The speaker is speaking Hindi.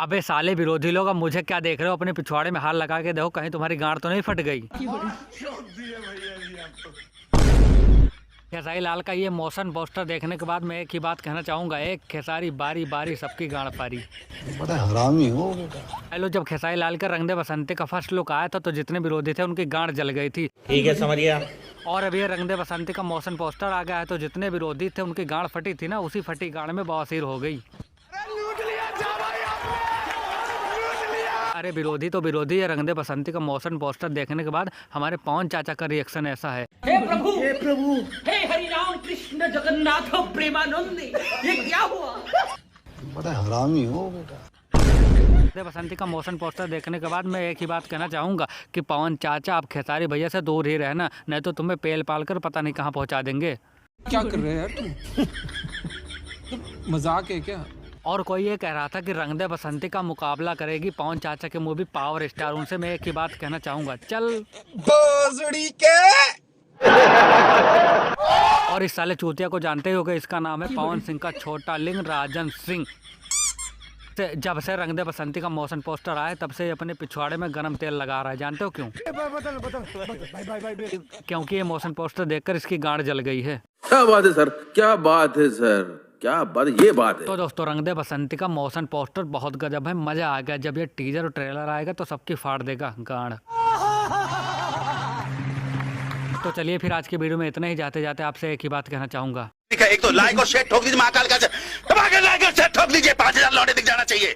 अबे साले विरोधी लोग, अब मुझे क्या देख रहे हो? अपने पिछवाड़े में हाथ लगा के देखो, कहीं तुम्हारी गांड तो नहीं फट गई। खेसारी लाल का ये मोशन पोस्टर देखने के बाद मैं एक ही बात कहना चाहूंगा, एक खेसारी बारी बारी सबकी गांड फारी। बड़ा हरामी हो बेटा। हेलो, जब खेसारी लाल के रंग दे बसंती का फर्स्ट लुक आया था तो जितने विरोधी थे उनकी गांड जल गई थी। ठीक है, समझ गया। और अब ये रंग दे बसंती का मोशन पोस्टर आ गया है तो जितने विरोधी थे उनकी गांड फटी थी ना, उसी फटी गांड में बवासीर हो गई। अरे विरोधी तो विरोधी है, रंग दे बसंती का मोशन पोस्टर देखने के बाद हमारे पवन चाचा का रिएक्शन ऐसा है। हे प्रभु, हे हरि राम कृष्ण जगन्नाथ प्रेमानंद, ये क्या हुआ? बड़ा हरामी हो बेटा। रंग दे बसंती का मोशन पोस्टर देखने के बाद मैं एक ही बात कहना चाहूंगा कि पवन चाचा आप खेसारी भैया से दूर ही रहना, नहीं तो तुम्हें पेल पाल कर पता नहीं कहाँ पहुँचा देंगे। क्या कर रहे हैं यार तुम? मजाक है क्या? और कोई ये कह रहा था कि रंग दे बसंती का मुकाबला करेगी पवन चाचा की मूवी पावर स्टार, उनसे मैं एक ही बात कहना चाहूंगा, चल भोसड़ी के। और इस साले चूतिया को जानते ही होगे, इसका नाम है पवन सिंह का छोटा लिंग राजन सिंह। जब से रंग दे बसंती का मोशन पोस्टर आया तब से अपने पिछवाड़े में गरम तेल लगा रहा है, जानते हो क्यों? क्योंकि ये मोशन पोस्टर देखकर इसकी गांड जल गई है। क्या बात है सर, क्या बात है सर, क्या बात, ये बात है। तो दोस्तों, रंग दे बसंती का मोशन पोस्टर बहुत गजब है, मजा आ गया। जब ये टीजर और ट्रेलर आएगा तो सबकी फाड़ देगा गांड। तो चलिए फिर आज की वीडियो में इतना ही। जाते जाते आपसे एक ही बात कहना चाहूंगा, एक तो लाइक और शेयर ठोक दीजिए, महाकाल का लाइक और शेयर ठोक दीजिए, 5000 लौटे दिख जाना चाहिए।